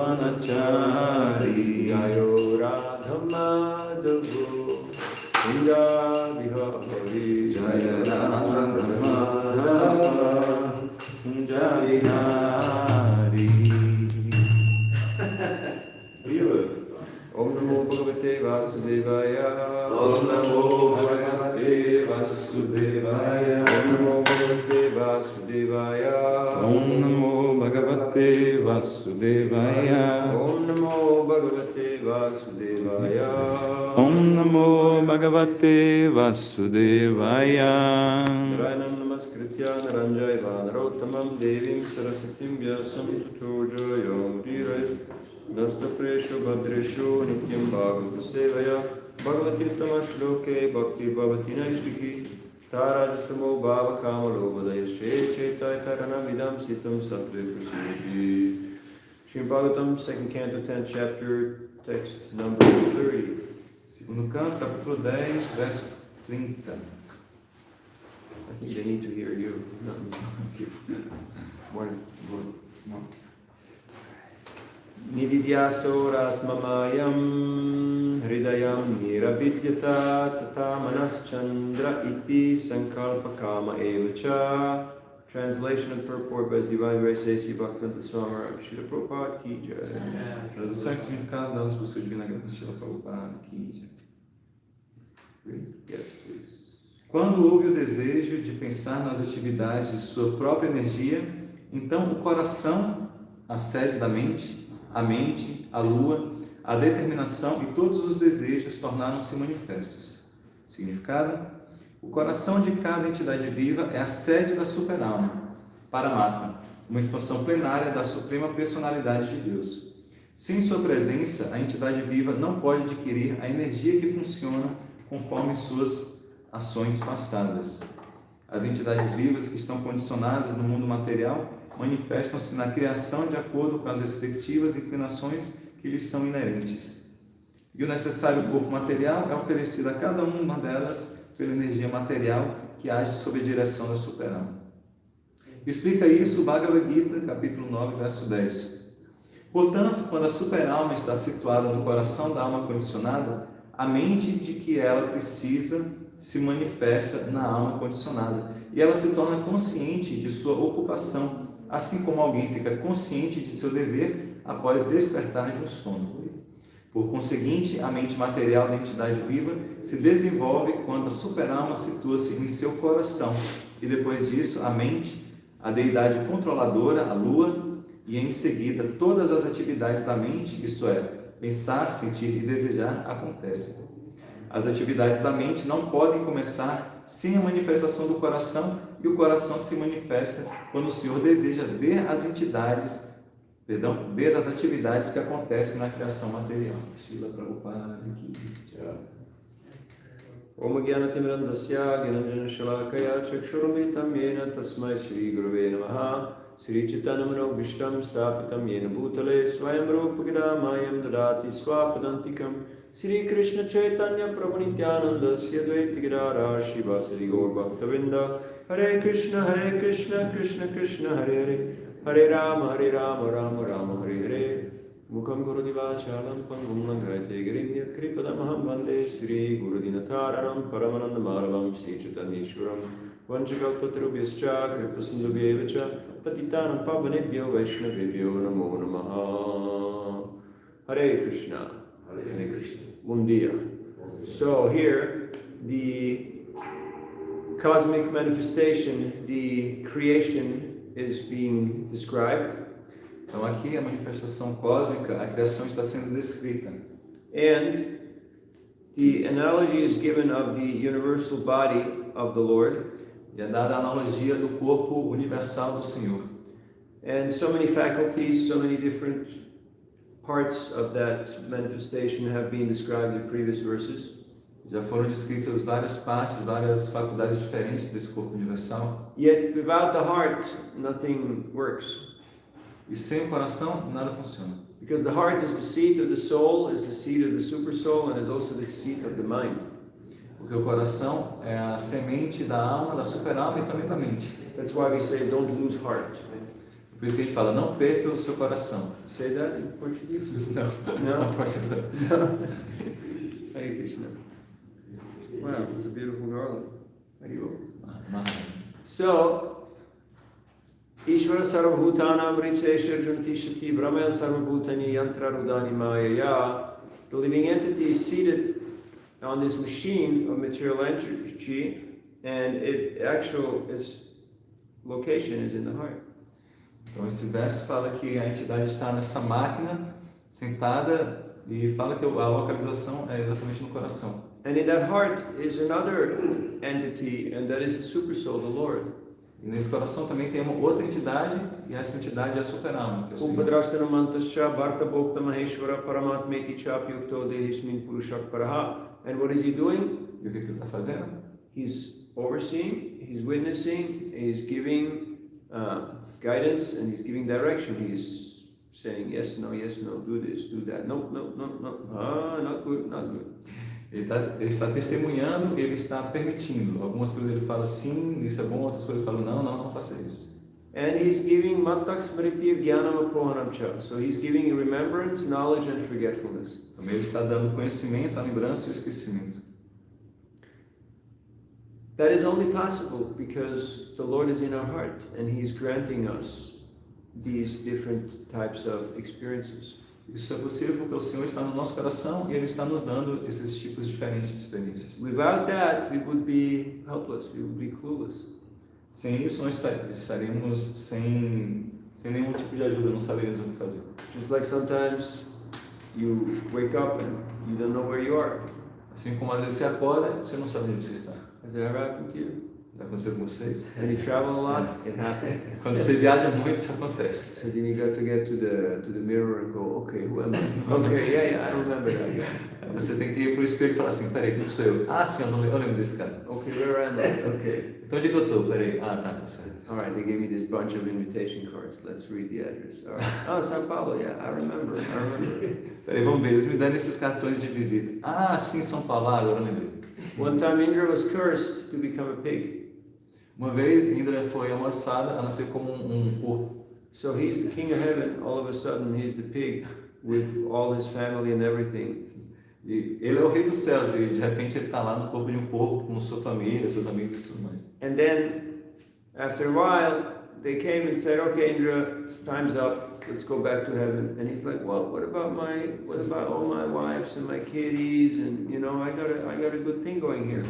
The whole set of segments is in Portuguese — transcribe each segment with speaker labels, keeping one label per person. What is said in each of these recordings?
Speaker 1: Brahmanachari Jayo Radhamadavo Inda Vihari Jaya Radhamadava Jai Hari. Om Namo Bhagavate Vasudevaya. Om Namo Bhagavate Vasudevaya. Om Namo Bhagavate Vasudevaya. Om Namo Bhagavate Vasudevaya. Om Namo Bhagavate Vasudevaya. Om Namo Bhagavate Vasudevaya. Narayanam namaskritya naranjayva narottamam devim sarasatim vyasam tato jayamudire. Nasta presho bhadresho nityam bhagavata sevaya bhagavati tamashloke bhakti bhavati naishtiki tarajastamo bhava kāma lobhadayasche chaitaitarana vidam sitam sattve prasidhi. Srimad Bhagavatam, 2nd canto, 10th chapter, text number 30.
Speaker 2: Segundo canto, capítulo 10, verso 30.
Speaker 1: I think they need to hear you, not me. Morning. Nididhyāsor ātma-māyāṁ hṛdayam nirabhidyata tato manaś candra iti saṅkalpaḥ kāma evacha. Translation and purport by His Divine Grace A.C. Bhaktivedanta Swami Srila Prabhupada ki jai.
Speaker 2: Tradução e significado dados por sua divina graça Srila Prabhupada ki jai.
Speaker 1: Yes, please.
Speaker 2: Quando houve o desejo de pensar nas atividades de sua própria energia, então o coração, a sede da mente, a mente, a lua, a determinação e todos os desejos tornaram-se manifestos. Significado? O coração de cada entidade viva é a sede da super-alma, Paramatma, uma expansão plenária da suprema personalidade de Deus. Sem sua presença, a entidade viva não pode adquirir a energia que funciona conforme suas ações passadas. As entidades vivas que estão condicionadas no mundo material manifestam-se na criação de acordo com as respectivas inclinações que lhes são inerentes. E o necessário corpo material é oferecido a cada uma delas pela energia material que age sob a direção da super-alma. Explica isso o Bhagavad Gita, capítulo 9, verso 10. Portanto, quando a super-alma está situada no coração da alma condicionada, a mente de que ela precisa se manifesta na alma condicionada e ela se torna consciente de sua ocupação, assim como alguém fica consciente de seu dever após despertar de um sono. Por conseguinte, a mente material da entidade viva se desenvolve quando a super-alma situa-se em seu coração e depois disso a mente, a deidade controladora, a lua, e em seguida todas as atividades da mente, isto é, pensar, sentir e desejar, acontecem. As atividades da mente não podem começar sem a manifestação do coração e o coração se manifesta quando o Senhor deseja ver as atividades que acontecem na criação material. Srila Prabhupada aqui.
Speaker 1: Om Gyanatimrandasya Gyananjana Shalakaya Chakshurumritam Yena Tasmai Sri Gurave Namaha Sri Chaitanya Vishtam Stapitam Yena Bhutale Swayam Rupagida Mayam Dadati Swapadantikam Sri Krishna Chaitanya Prabhu Nityananda Dvaita Gadadhara Shivasari Gaur Bhaktavinda Hare Krishna Krishna Krishna Hare Hare Hare Rama Rama Rama Hare Hare Mukam Guru Vachalam Pangum Langhayate Girinyat Kripadamaham Vande Sri Guru Dinatararam Paramananda Madhavam Sri Chaitanyeshwaram Vanchakalpatarubhyascha Kripasindubhyevacha Patitanam Pavanebhyo Vaishnavebhyo Namo Namaha. Hare Krishna.
Speaker 2: Hare Krishna.
Speaker 1: Bom dia. So here, the cosmic manifestation, the creation is being described.
Speaker 2: Então aqui a manifestação cósmica, a criação está sendo descrita.
Speaker 1: And the analogy is given of the universal body of the Lord.
Speaker 2: E é dada a analogia do corpo universal do Senhor.
Speaker 1: And so many faculties, so many different parts of that manifestation have been described in previous verses.
Speaker 2: Já foram descritas várias partes, várias faculdades diferentes desse corpo universal.
Speaker 1: Yet without the heart, nothing works.
Speaker 2: E sem o coração, nada funciona.
Speaker 1: Because the heart is the seat of the soul, is the seat of the super soul, and is also the seat of the mind.
Speaker 2: Porque o coração é a semente da alma, da super-alma e também da mente.
Speaker 1: That's why we say don't lose heart.
Speaker 2: Por isso que a gente fala, não perca o seu coração.
Speaker 1: Say that in Portuguese?
Speaker 2: Não,
Speaker 1: No?
Speaker 2: pode não.
Speaker 1: No. Hare Krishna. Wow, it's a beautiful garland. So, Ishvara Sarvabhutanam Ricesha Juntishati Brahman Sarvabhutani Yantra Rudani Māyā. The living entity is seated on this machine of material energy, and its location is in the heart.
Speaker 2: Então esse verso fala que a entidade está nessa máquina, sentada, e fala que a localização é exatamente no coração.
Speaker 1: And in that heart is another entity, and that is the Supersoul, the Lord.
Speaker 2: E nesse coração também tem uma outra entidade, e essa entidade é a super-alma, que é o Senhor.
Speaker 1: Upadrashtanamantascha Bharta Bhokta Maheshwara Paramatmeti Chapyukto Dehismin Purushak Paraha. And what is he doing?
Speaker 2: E o que ele está fazendo?
Speaker 1: He's overseeing, he's witnessing, he's giving guidance, and he's giving direction. He's saying yes, no, do this, do that. No. Not good.
Speaker 2: Ele está testemunhando, ele está permitindo. Algumas coisas ele fala sim, isso é bom, outras coisas ele fala não faça isso.
Speaker 1: And he's giving mattak smritir jnanam apohanam cha. So he's giving remembrance, knowledge and forgetfulness.
Speaker 2: Também ele está dando conhecimento, a lembrança e o esquecimento.
Speaker 1: That is only possible because the Lord is in our heart and he's granting us these different types of experiences.
Speaker 2: Isso é possível porque o Senhor está no nosso coração e Ele está nos dando esses tipos diferentes de experiências.
Speaker 1: Without that, we would be helpless, we would be clueless.
Speaker 2: Sem isso, nós estaríamos sem nenhum tipo de ajuda, não saberíamos o que fazer.
Speaker 1: Just like sometimes you wake up and you don't know where you are.
Speaker 2: Assim como às vezes você acorda e você não sabe onde você está.
Speaker 1: Has that ever happened to you?
Speaker 2: Já aconteceu com vocês?
Speaker 1: When you travel a lot, it happens.
Speaker 2: Quando você viaja muito, isso acontece.
Speaker 1: So then you got to get to the mirror and go, okay, who am I? Okay, yeah, I remember that guy.
Speaker 2: Você tem que ir para o espelho e falar assim, peraí, quem sou eu? Ah, sim, eu lembro desse cara.
Speaker 1: Okay, where am I? Okay.
Speaker 2: Então onde que eu estou? Peraí, tá certo.
Speaker 1: All right, they gave me this bunch of invitation cards. Let's read the address. All right. Oh, São Paulo, yeah, I remember.
Speaker 2: Peraí, vamos ver, eles me deram esses cartões de visita. Ah, sim, São Paulo, agora eu lembrei.
Speaker 1: One time Indra was cursed to become a pig.
Speaker 2: Uma vez, Indra foi amaldiçoada a nascer como porco.
Speaker 1: So he's the king of heaven, all of a sudden he's the pig with all his family and everything.
Speaker 2: E ele é o rei dos céus e de repente ele está lá no corpo de porco com sua família, seus amigos e tudo mais.
Speaker 1: And then, after a while, they came and said, okay, Indra, time's up, let's go back to heaven. And he's like, well, what about all my wives and my kitties, and I got a good thing going here.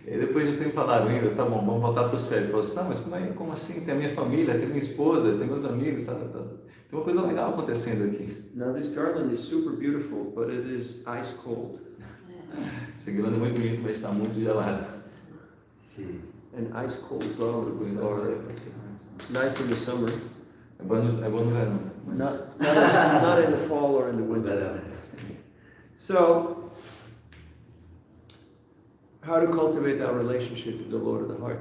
Speaker 2: E depois de ter falado, Indra, tá bom, vamos voltar para o céu. Ele falou assim, não, mas como assim? Tem a minha família, tem minha esposa, tem meus amigos, Tem uma coisa legal acontecendo aqui.
Speaker 1: Now this garland is super beautiful, but it is ice cold.
Speaker 2: Esse garland é muito bonito, mas está muito gelado.
Speaker 3: Sim.
Speaker 1: An ice cold garland. Nice in the summer.
Speaker 2: É bom no verão.
Speaker 1: Not in the fall or in the winter. So, how to cultivate our relationship with the Lord of the heart?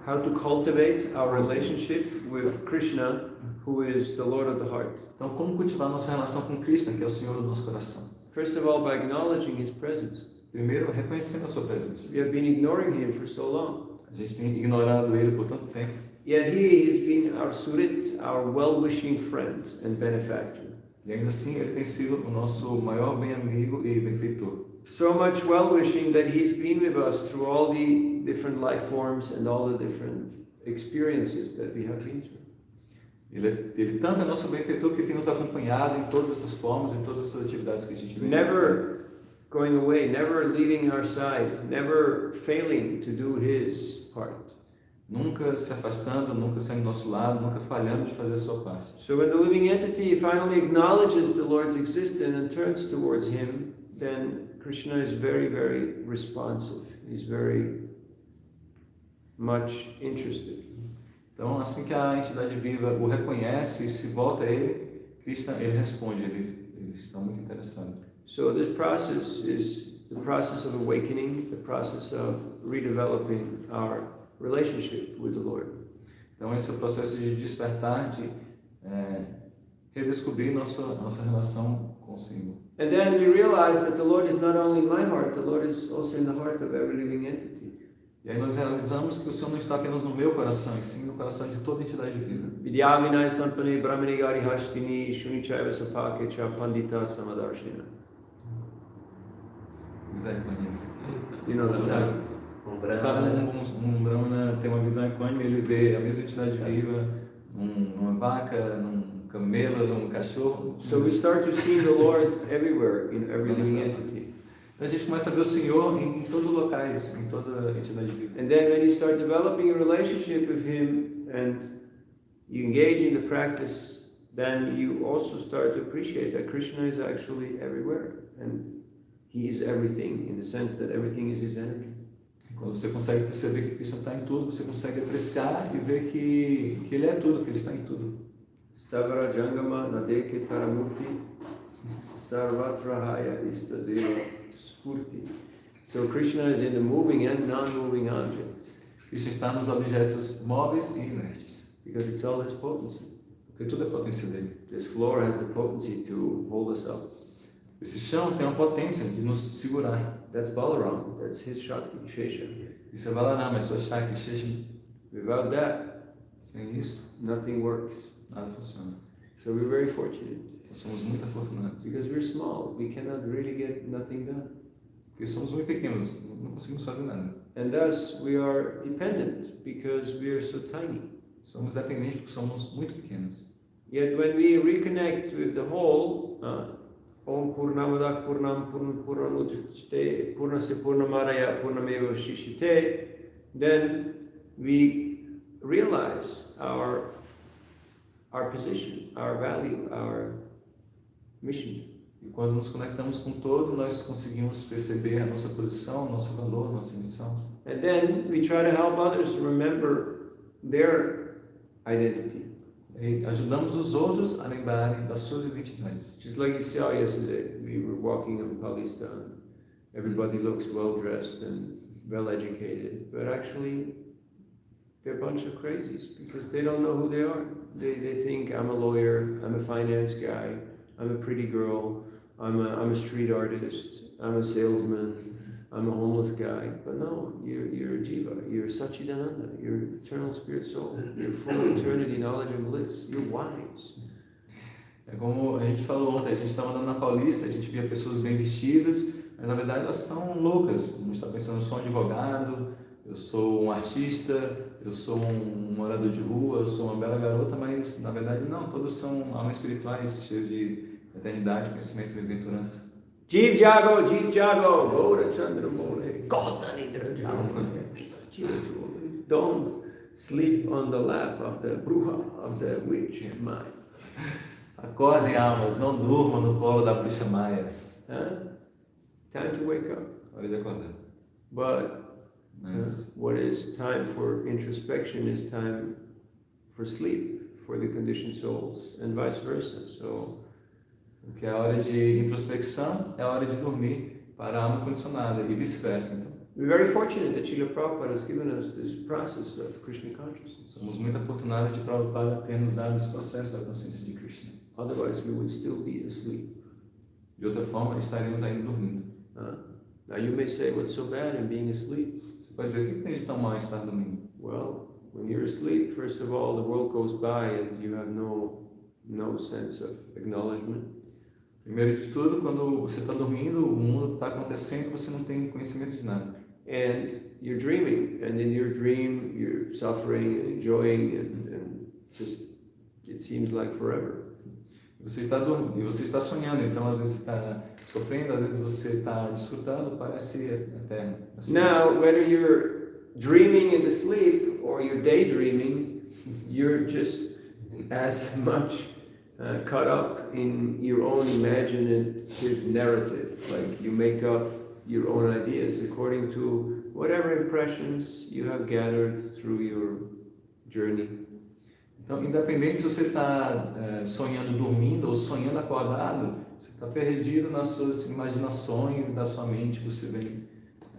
Speaker 1: How to cultivate our relationship with Krishna, who is the Lord of the heart.
Speaker 2: Então, como cultivar nossa relação com Krishna, que é o Senhor do nosso coração?
Speaker 1: First of all, by acknowledging His presence.
Speaker 2: Primeiro, reconhecendo a sua presença.
Speaker 1: We have been ignoring Him for so long.
Speaker 2: A gente tem ignorado Ele por tanto tempo.
Speaker 1: Yet He has been our surit, our well-wishing friend and benefactor.
Speaker 2: E ainda assim, Ele tem sido o nosso maior bem amigo e benfeitor.
Speaker 1: So much well-wishing that He's been with us through all the different life forms and all the different experiences that we have been through.
Speaker 2: Ele tanto é nosso benfeitor que tem nos acompanhado em todas essas formas, em todas essas atividades que a gente vê.
Speaker 1: Never going away, never leaving our side, never failing to do His part.
Speaker 2: Nunca se afastando, nunca saindo do nosso lado, nunca falhando de fazer a sua parte.
Speaker 1: So when the living entity finally acknowledges the Lord's existence and turns towards Him, then Krishna is very, very responsive. He's very much interested.
Speaker 2: Então, assim que a entidade viva o reconhece e se volta a Ele, Krishna, Ele responde, ele está muito interessado.
Speaker 1: So this process is the process of awakening, the process of redeveloping our relationship with the Lord.
Speaker 2: Então, esse é o processo de despertar, de redescobrir nossa relação com o Senhor.
Speaker 1: And then we realize that the Lord is not only in my heart, the Lord is also in the heart of every living entity.
Speaker 2: E aí nós realizamos que o Senhor não está apenas no meu coração, e sim no coração de toda entidade viva.
Speaker 1: Vidyavinay sampane brahmani gari hashtini shunichaiva sapakecha pandita samadarshina. You know that?
Speaker 2: Sabe, um Brahmana tem uma visão equânime, ele vê a mesma entidade viva numa vaca, num camelo, num cachorro.
Speaker 1: So we start to see the Lord everywhere, in every living entity.
Speaker 2: Então a gente começa a ver o Senhor em todos os locais, em toda a entidade viva.
Speaker 1: And then when you start developing a relationship with Him and you engage in the practice, then you also start to appreciate that Krishna is actually everywhere. And He is everything, in the sense that everything is His energy.
Speaker 2: Quando você consegue perceber que Krishna está em tudo, você consegue apreciar e ver que Ele é tudo, que Ele está em tudo. Stavara Jangama Nadeke Taramurti Sarvatrahaya Istadeva Spurti. So Krishna is in the moving and non-moving objects. Krishna está nos objetos móveis e inertes.
Speaker 1: Because it's all His potency.
Speaker 2: Porque tudo é potência dele.
Speaker 1: This floor has the potency to hold us up.
Speaker 2: Esse chão tem a potência de nos segurar.
Speaker 1: That's Balaram, that's his Shakti, Shesha.
Speaker 2: Isso é Balaram, é sua Shakti, Shesha.
Speaker 1: Without that,
Speaker 2: sem isso,
Speaker 1: nothing works.
Speaker 2: Nada funciona.
Speaker 1: So we're very fortunate.
Speaker 2: Nós somos muito afortunados.
Speaker 1: Because we're small, we cannot really get nothing done.
Speaker 2: Porque somos muito pequenos, não conseguimos fazer nada.
Speaker 1: And thus we are dependent because we are so tiny.
Speaker 2: Somos dependentes porque somos muito pequenos.
Speaker 1: Yet when we reconnect with the whole, Om Purnamadak Purnam Purnamudjate Purnasya Purnamaraya Purnameva Shishite, then we realize our position, our value, our mission.
Speaker 2: E quando nos conectamos com todo, nós conseguimos perceber a nossa posição, nosso valor, nossa missão.
Speaker 1: And then we try to help others remember their identity.
Speaker 2: E ajudamos os outros a lembrarem das suas identidades.
Speaker 1: Just like you saw yesterday, we were walking in Paulista, and everybody looks well dressed and well educated, but actually they're a bunch of crazies because they don't know who they are. They think I'm a lawyer, I'm a finance guy, I'm a pretty girl, I'm a street artist, I'm a salesman, I'm a homeless guy. But no, you're a jiva, you're Satchidananda, you're eternal spirit soul, you're full of eternity, knowledge and bliss, you're wise.
Speaker 2: É como a gente falou ontem, a gente estava andando na Paulista, a gente via pessoas bem vestidas, mas na verdade elas são loucas. A gente está pensando, eu sou um advogado, eu sou um artista, eu sou um morador de rua, eu sou uma bela garota, mas na verdade não, todos são almas espirituais, cheios de eternidade, conhecimento e bem-aventurança.
Speaker 1: Jiv Jago, Gaura Chandra Mole, Nididhyāsor. Don't sleep on the lap of the bruha, of the witch mind.
Speaker 2: Acordem, almas, não durmam no colo da bruxa maia.
Speaker 1: Time to wake up.
Speaker 2: Hora de acordar.
Speaker 1: But what is time for introspection is time for sleep, for the conditioned souls, and vice versa. So,
Speaker 2: o que é a hora de introspecção é a hora de dormir para a alma condicionada e vice-versa. Então,
Speaker 1: we're very fortunate that Srila Prabhupada has given us this process of Krishna consciousness.
Speaker 2: Somos muito afortunados de Prabhupada ter nos dado esse processo da consciência de Krishna.
Speaker 1: Otherwise, we would still be asleep.
Speaker 2: De outra forma, estaremos ainda dormindo.
Speaker 1: Now you may say, what's so bad in being asleep?
Speaker 2: Você pode dizer, o que tem de tão mal em estar dormindo?
Speaker 1: Well, when you're asleep, first of all, the world goes by and you have no sense of acknowledgement.
Speaker 2: Primeiro de tudo, quando você está dormindo, o mundo está acontecendo e você não tem conhecimento de nada.
Speaker 1: And you're dreaming, and in your dream you're suffering and enjoying and just, it seems like forever.
Speaker 2: Você está sonhando, então às vezes você está sofrendo, às vezes você está desfrutando, parece eterno. Assim.
Speaker 1: Now, whether you're dreaming in the sleep or you're daydreaming, you're just as much caught up in your own imaginative narrative. Like you make up your own ideas according to whatever impressions you have gathered through your journey.
Speaker 2: Então, independente se você está sonhando dormindo ou sonhando acordado, você está perdido nas suas imaginações, da sua mente que você vem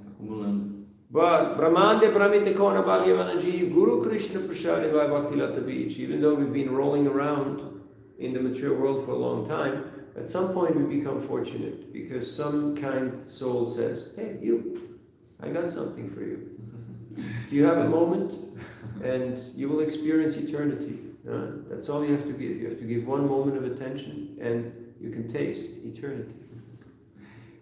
Speaker 2: acumulando.
Speaker 1: But Brahmande Brahmite Kona Bhagavanaji Guru Krishna Prasadi Vai Bhaktilata Beach, even though we've been rolling around in the material world for a long time, at some point we become fortunate because some kind soul says, hey, you, I got something for you. Do you have a moment? And you will experience eternity. That's all you have to give. You have to give one moment of attention and you can taste eternity.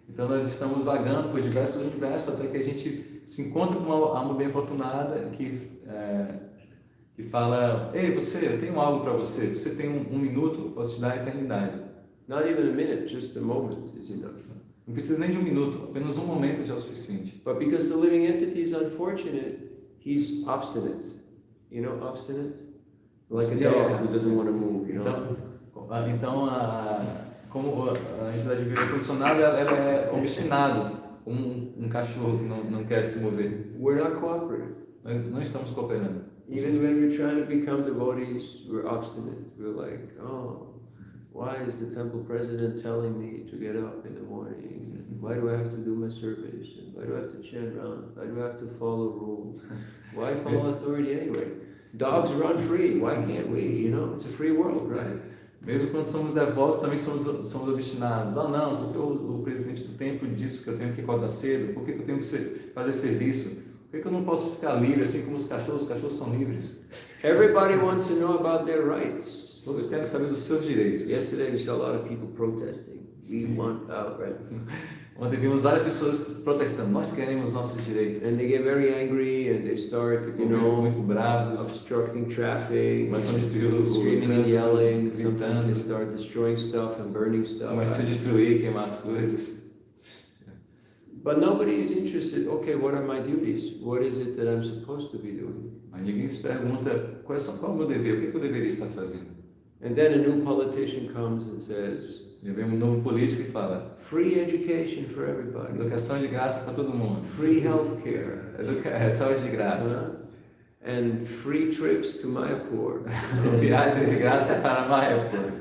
Speaker 2: Então nós estamos vagando por diversos universos até que a gente se encontra com uma alma bem afortunada que fala: ei, você, eu tenho algo para você. Você tem um minuto, eu posso te dar a eternidade.
Speaker 1: Not even a minute, just a moment is enough.
Speaker 2: Não precisa nem de um minuto, apenas um momento já é o suficiente.
Speaker 1: But because the living entity is unfortunate, he's obstinate. You know, obstinate? Like a dog who doesn't want to move, you know?
Speaker 2: Então como a entidade viva condicionada, ela é obstinada, como um cachorro que não quer se mover.
Speaker 1: We're not cooperating.
Speaker 2: Nós não estamos cooperando.
Speaker 1: Even when we're trying to become devotees, we're obstinate. We're like, oh, why is the temple president telling me to get up in the morning? Why do I have to do my service? Why do I have to chant round? Why do I have to follow rules? Why follow authority anyway? Dogs run free. Why can't we? You know, it's a free world, right?
Speaker 2: Mesmo quando somos devotos, também somos obstinados. Ah, não, porque o presidente do templo disse que eu tenho que acordar cedo? Por que eu tenho que fazer serviço? Por que eu não posso ficar livre assim como os cachorros são livres?
Speaker 1: Everybody wants to know about their rights.
Speaker 2: Todos querem saber dos seus direitos.
Speaker 1: Yesterday we saw a lot of people protesting. We want our right.
Speaker 2: Ontem vimos várias pessoas protestando. Nós queremos nossos direitos.
Speaker 1: And they get very angry and they start, you know,
Speaker 2: muito bravos,
Speaker 1: obstructing traffic,
Speaker 2: começam a destruir o
Speaker 1: screaming and yelling.
Speaker 2: gritando.
Speaker 1: Sometimes they start destroying stuff and burning stuff.
Speaker 2: Começam a destruir, queimar as coisas.
Speaker 1: But nobody is interested. Okay, what are my duties? What is it that I'm supposed to be doing?
Speaker 2: Mas ninguém se pergunta qual é o meu dever, o que eu deveria estar fazendo.
Speaker 1: And then a new politician comes and says,
Speaker 2: E vem um novo político e fala:
Speaker 1: free education for everybody,
Speaker 2: educação de graça para todo mundo,
Speaker 1: free healthcare,
Speaker 2: saúde de graça,
Speaker 1: and free trips to Mayapur,
Speaker 2: viagem de graça para Mayapur,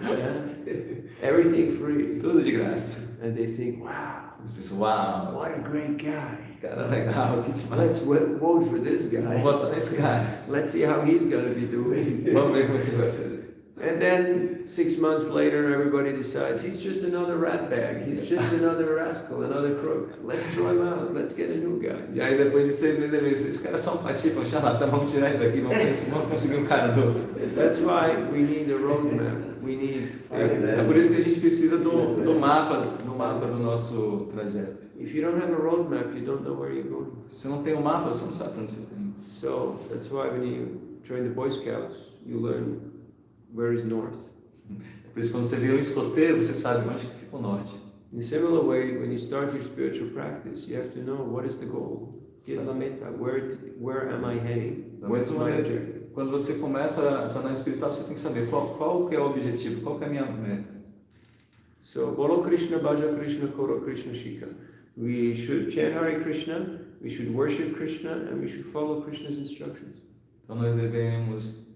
Speaker 1: everything free,
Speaker 2: tudo de graça.
Speaker 1: And they think, wow,
Speaker 2: As pessoas, uau,
Speaker 1: what a great guy.
Speaker 2: cara legal, que demais.
Speaker 1: Let's vote for this guy.
Speaker 2: Vamos votar nesse cara.
Speaker 1: Let's see how he's going to be doing.
Speaker 2: Vamos ver como ele vai fazer.
Speaker 1: And then 6 months later, everybody decides he's just another rat bag. He's just another rascal, another crook. Let's throw him out. Let's get a new guy.
Speaker 2: E aí depois de 6 meses ele disse: esse cara é só um patife, um charlatão, vamos tirar ele daqui, vamos conseguir um cara novo.
Speaker 1: That's why we need a roadmap. We need.
Speaker 2: É por isso que a gente precisa do mapa do nosso trajeto.
Speaker 1: If you don't have a roadmap, you don't know where you're going.
Speaker 2: Se não tem um mapa, você não sabe para onde você está indo.
Speaker 1: So that's why when you join the Boy Scouts, you learn where is north.
Speaker 2: Por isso quando você vira um escoteiro, você sabe onde que fica o norte.
Speaker 1: In a similar way, when you start your spiritual practice, you have to know what is the goal. Que é a meta? Where am I heading? What's my objective?
Speaker 2: Quando você começa a tornar espiritual, você tem que saber qual que é o objetivo, qual que é a minha meta.
Speaker 1: So, Bolo Krishna, Bhaja Krishna, Koro Krishna, Shika. We should chant Hare Krishna, we should worship Krishna, and we should follow Krishna's instructions.
Speaker 2: Então nós devemos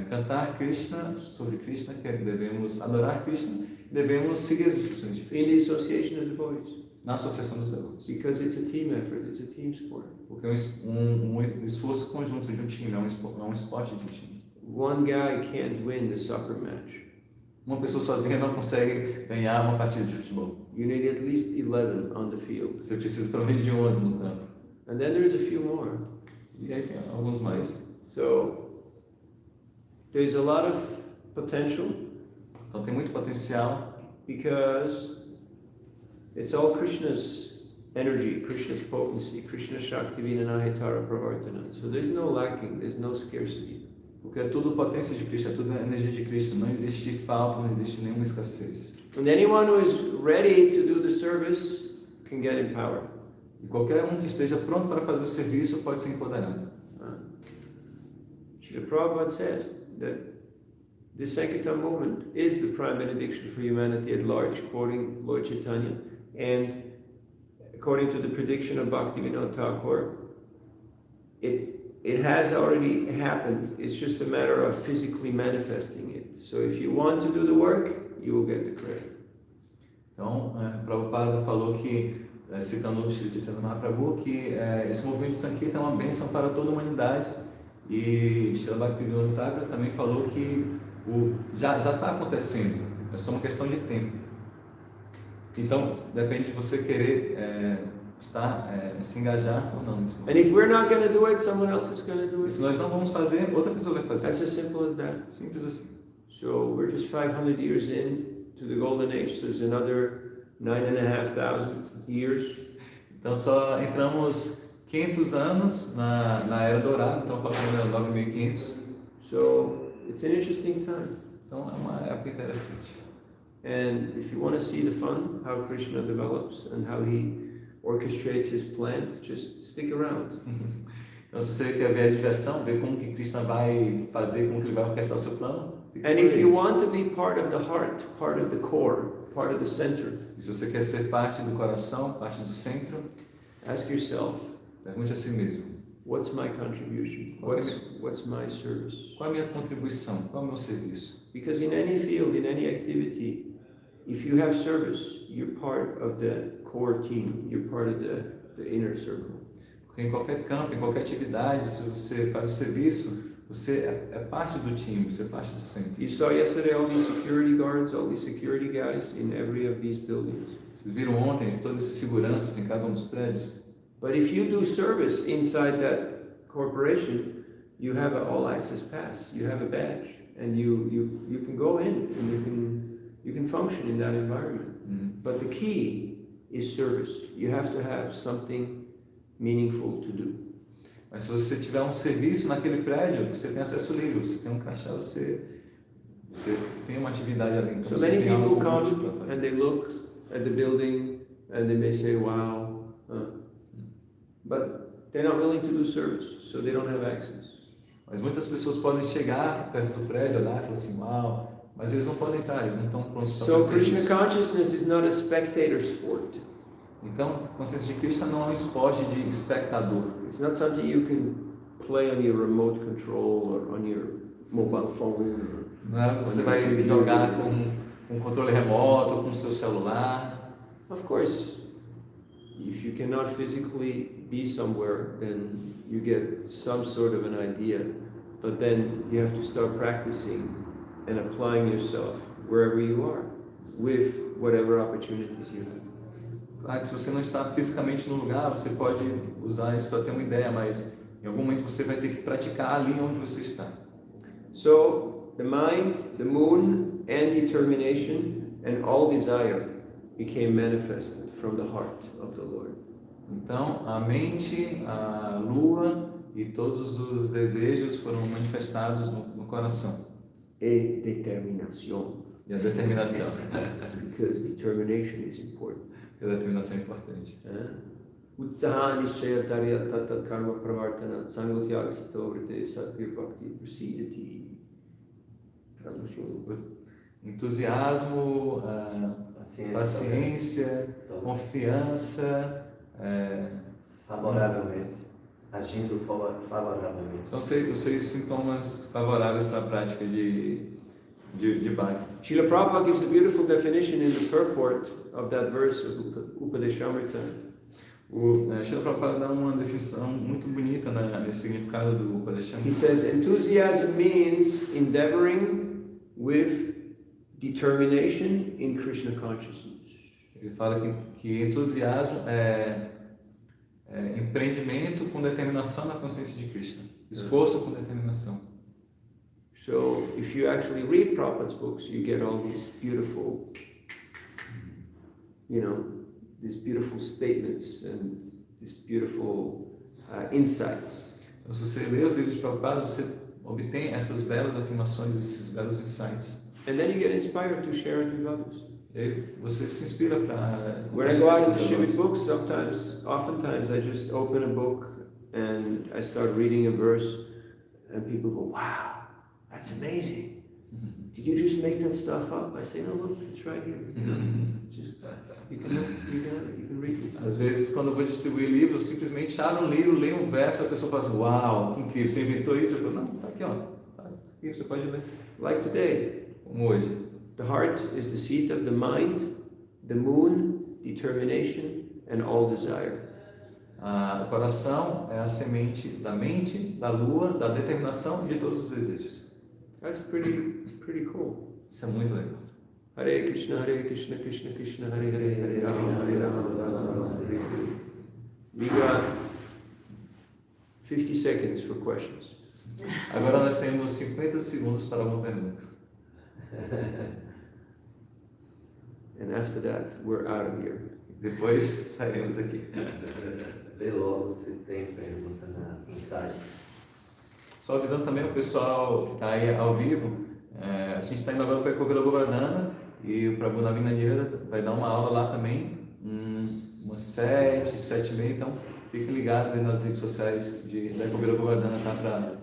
Speaker 2: cantar Krishna, sobre Krishna, que devemos adorar Krishna, devemos seguir as instruções de
Speaker 1: In
Speaker 2: Krishna.
Speaker 1: the association of devotees.
Speaker 2: Na associação dos devotos.
Speaker 1: Because it's a team effort, it's a team sport.
Speaker 2: Porque é um esforço conjunto de um time, é um esporte de um time.
Speaker 1: One guy can't win the soccer match.
Speaker 2: Uma pessoa sozinha não consegue ganhar uma partida de futebol.
Speaker 1: You need at least 11 on the field.
Speaker 2: Você precisa pelo menos de 11 no campo.
Speaker 1: And then there's a few more.
Speaker 2: E aí tem alguns mais.
Speaker 1: So, there's a lot of potential.
Speaker 2: Então tem muito potencial.
Speaker 1: Because it's all Krishna's energy, Krishna's potency, Krishna's Shakti Vinanahitara Pravartana. So there's no lacking, there's no scarcity.
Speaker 2: Porque é tudo potência de Krishna, é tudo energia de Krishna. Não existe falta, não existe nenhuma escassez.
Speaker 1: And anyone who is ready to do the service can get empowered.
Speaker 2: E qualquer um que esteja pronto para fazer o serviço pode ser empoderado.
Speaker 1: Srila Prabhupada said that this Sankirtan movement is the prime benediction for humanity at large, quoting Lord Chaitanya, and according to the prediction of Bhaktivinoda Thakur, it has already happened. It's just a matter of physically manifesting it. So if you want to do the work, you will get the credit.
Speaker 2: Então, Prabhupada falou que, citando o Sri Chaitanya Mahaprabhu, que esse movimento de Sankirtan é uma bênção para toda a humanidade. E Srila Bhaktivinoda Thakur também falou que já está acontecendo, é só uma questão de tempo. Então, depende de você querer se engajar ou não.
Speaker 1: And if we're not going to do it, someone else is going to do
Speaker 2: E
Speaker 1: it.
Speaker 2: se nós não vamos fazer, outra pessoa vai fazer.
Speaker 1: That's as simple as that.
Speaker 2: Simples assim.
Speaker 1: So we're just 500 years in to the golden age. So there's another 9,500 years.
Speaker 2: Então só entramos 500 anos na Era Dourada, então faltando 9.500.
Speaker 1: So it's an interesting time.
Speaker 2: Então é uma época interessante.
Speaker 1: And if you want to see the fun, how Krishna develops and how he orchestrates his plan, just stick around.
Speaker 2: Então se você quer ver a diversão, ver como que Krishna vai fazer, como que ele vai orquestrar o seu plano.
Speaker 1: And if you want to be part of the heart, part of the core, part of the center,
Speaker 2: E se você quer ser parte do coração, parte do centro,
Speaker 1: ask yourself,
Speaker 2: pergunte a si mesmo.
Speaker 1: what's my contribution? What's my service?
Speaker 2: Qual é a minha contribuição? Qual é o meu serviço?
Speaker 1: Because in any field, in any activity, if you have service, you're part of the core team, you're part of the inner circle.
Speaker 2: Porque em qualquer campo, em qualquer atividade, se você faz o serviço, você é parte do time, você é parte do centro.
Speaker 1: You saw yesterday all these security guards, all these security guys in every of these buildings.
Speaker 2: Vocês viram ontem todas essas seguranças em cada um dos prédios?
Speaker 1: But if you do service inside that corporation, you have an all-access pass, you have a badge, and you can go in and you can function in that environment. But the key is service. You have to have something meaningful to do.
Speaker 2: Mas se você tiver um serviço naquele prédio, você tem acesso livre, você tem um crachá, você tem uma atividade ali. Então
Speaker 1: So many people come and they look at the building and they may say, wow, but they're not willing to do service, so they don't have access.
Speaker 2: Mas muitas pessoas podem chegar perto do prédio, olhar e falar assim, uau, mas eles não podem estar, eles não estão prontos para fazer
Speaker 1: Krishna
Speaker 2: isso.
Speaker 1: consciousness is not a spectator sport.
Speaker 2: Então, a consciência de Krishna não é um esporte de espectador.
Speaker 1: It's not something you can play on your remote control or on your mobile phone.
Speaker 2: Não é que você vai jogar com um controle remoto ou com o seu celular.
Speaker 1: Of course, if you cannot physically be somewhere, then you get some sort of an idea. But then you have to start practicing and applying yourself wherever you are, with whatever opportunities you have.
Speaker 2: Claro que se você não está fisicamente no lugar, você pode usar isso para ter uma ideia, mas em algum momento você vai ter que praticar ali onde você está.
Speaker 1: So, the mind, the moon, and determination, and all desire became manifested from the heart of the Lord.
Speaker 2: Então, a mente, a lua e todos os desejos foram manifestados no coração.
Speaker 1: E determinação.
Speaker 2: E a determinação.
Speaker 1: Because determination is important.
Speaker 2: A determinação é importante.
Speaker 1: Utsaha nishchaya tarya tatat karma pravartana saṅkalpaḥ sato vrite satvir bhakti prasidati.
Speaker 2: Entusiasmo, paciência, confiança,
Speaker 3: favoravelmente, agindo favoravelmente.
Speaker 2: São os 6 sintomas favoráveis para a prática de bhakti.
Speaker 1: Srila Prabhupada gives a beautiful definition in the purport of that verse of Upadeshamrita.
Speaker 2: O Srila Prabhupada dá uma definição muito bonita nesse significado do Upadeshamrita.
Speaker 1: He says enthusiasm means endeavoring with determination in Krishna consciousness.
Speaker 2: Ele fala que entusiasmo é empreendimento com determinação na consciência de Krishna. Esforço com determinação.
Speaker 1: So, if you actually read Prabhupada's books, you get all these beautiful, these beautiful statements and these beautiful insights.
Speaker 2: Então, se você lê os livros de Prabhupada, você obtém essas belas afirmações, esses belos insights.
Speaker 1: And then you get inspired to share it with others.
Speaker 2: E aí você se inspira para...
Speaker 1: When I go out to Srimad books, oftentimes I just open a book and I start reading a verse and people go, wow, that's amazing. Did you just make that stuff up? I say, no, look, it's right here. Just, you can read this.
Speaker 2: Às vezes, quando eu vou distribuir livros, eu simplesmente abro um livro, leio um verso, a pessoa fala assim, uau, que incrível, você inventou isso? Eu falo, não, tá aqui, ó, tá aqui, você pode ler.
Speaker 1: Like today.
Speaker 2: Como hoje.
Speaker 1: The heart is the seat of the mind, the moon, determination, and all desire.
Speaker 2: O coração é a semente da mente, da lua, da determinação e de todos os desejos.
Speaker 1: That's pretty cool.
Speaker 2: Isso é muito legal.
Speaker 1: Hare Krishna, Krishna Krishna, Hare Hare, Hare Rama, Hare Rama, Rama Rama, Hare Hare. We got 50 seconds for questions.
Speaker 2: Agora nós temos 50 segundos para uma pergunta.
Speaker 1: And after that, we're out of here.
Speaker 2: Depois sairemos aqui.
Speaker 3: Vê logo se tem pergunta na mensagem.
Speaker 2: Só avisando também o pessoal que está aí ao vivo, a gente está indo agora para o Bhagavatam e o Prabhu Navina Nirada vai dar uma aula lá também, umas 7, 7h30, então fiquem ligados aí nas redes sociais da Bhagavatam, tá? Para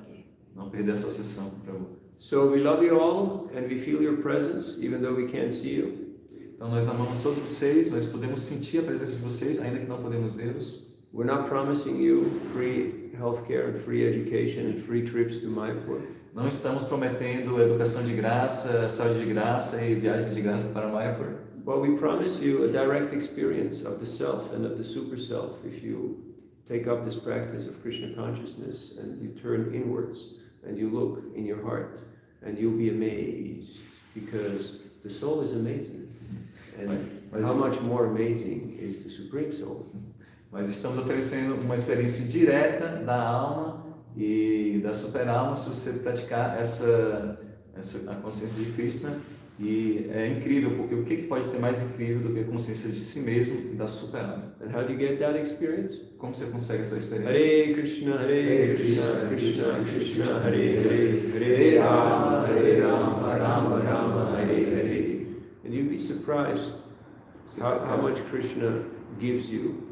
Speaker 2: não perder a sua sessão, Prabhu.
Speaker 1: So we love you all and we feel your presence even though we can't see you.
Speaker 2: Então nós amamos todos vocês, nós podemos sentir a presença de vocês, ainda que não podemos vê-los.
Speaker 1: We're not promising you free healthcare and free education and free trips to Mayapur.
Speaker 2: Não estamos prometendo educação de graça, saúde de graça e viagens de graça para Mayapur.
Speaker 1: But we promise you a direct experience of the self and of the super self if you take up this practice of Krishna consciousness and you turn inwards and you look in your heart and you'll be amazed because the soul is amazing. And how much more amazing is the Supreme Soul?
Speaker 2: Mas estamos oferecendo uma experiência direta da alma e da super-alma se você praticar a consciência de Krishna. E é incrível, porque o que pode ter mais incrível do que a consciência de si mesmo e da super-alma?
Speaker 1: And how do you get that experience?
Speaker 2: Como você consegue essa experiência?
Speaker 1: Hare Krishna, Krishna Krishna, Hare Hare, Hare Rama, Rama Rama, Hare Hare. And you'll be surprised how much Krishna gives you.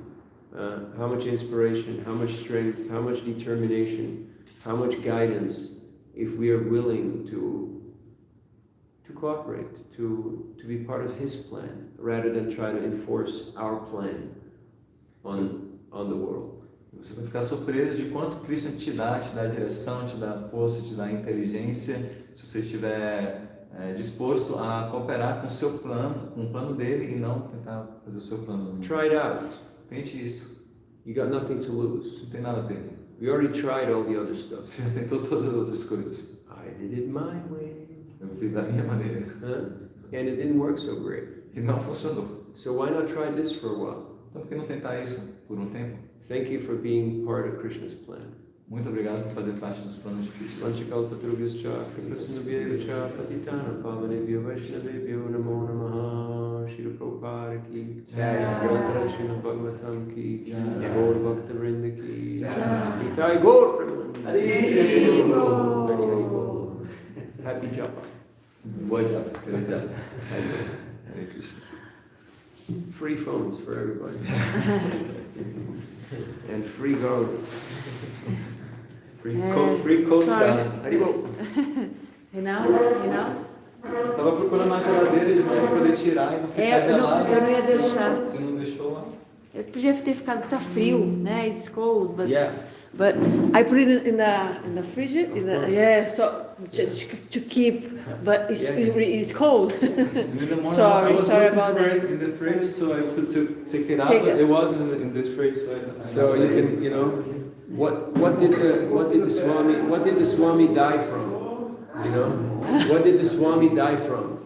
Speaker 1: How much inspiration, how much strength, how much determination, how much guidance, if we are willing to cooperate, to be part of His plan, rather than try to enforce our plan on the world.
Speaker 2: Você vai ficar surpreso de quanto Krishna te dá direção, te dá força, te dá inteligência, se você estiver disposto a cooperar com o seu plano, com o plano dele e não tentar fazer o seu plano.
Speaker 1: Try it out.
Speaker 2: Tente isso.
Speaker 1: You got nothing to lose.
Speaker 2: Não tem nada a perder.
Speaker 1: We already tried all the other stuff.
Speaker 2: Você já tentou todas as outras coisas.
Speaker 1: I did it my way.
Speaker 2: Eu fiz da minha maneira.
Speaker 1: And it didn't work so great.
Speaker 2: E não funcionou.
Speaker 1: So why not try this for a while?
Speaker 2: Então por que não tentar isso por um tempo?
Speaker 1: Thank you for being part of Krishna's plan.
Speaker 2: Muito obrigado por fazer parte dos planos de Krishna.
Speaker 1: Saṅkalpaḥ Kripasinubhyevacha Patitana Pavanebhyo Vaishnavebhyo Namo Namaha Shri Prabhupada ki Jai Srimad Bhagavatam ki Gaur Bhakta Vrinda ki Nitai Gaur Premanandi. Happy Japa.
Speaker 2: Boa japa. Feliz japa. Hare Krishna.
Speaker 1: Free phones for everybody. And free garments. Free coat down. Haribo.
Speaker 4: Reinaldo?
Speaker 2: Tava procurando na geladeira de manhã para poder tirar e não ficar gelado.
Speaker 4: Eu não ia deixar.
Speaker 2: Você não deixou lá?
Speaker 4: Eu podia ter ficado, tá frio, né? It's cold, but
Speaker 1: Yeah.
Speaker 4: but I put it in the fridge, so to keep, but it's cold.
Speaker 2: In the morning,
Speaker 4: Sorry
Speaker 2: I was
Speaker 4: about
Speaker 2: looking for
Speaker 4: that.
Speaker 2: it in the fridge, so I could take it out,
Speaker 4: Take
Speaker 2: but
Speaker 4: it.
Speaker 2: it wasn't in this fridge, so
Speaker 1: So you can, you know, what did the Swami die from? You know, what did the Swami die from?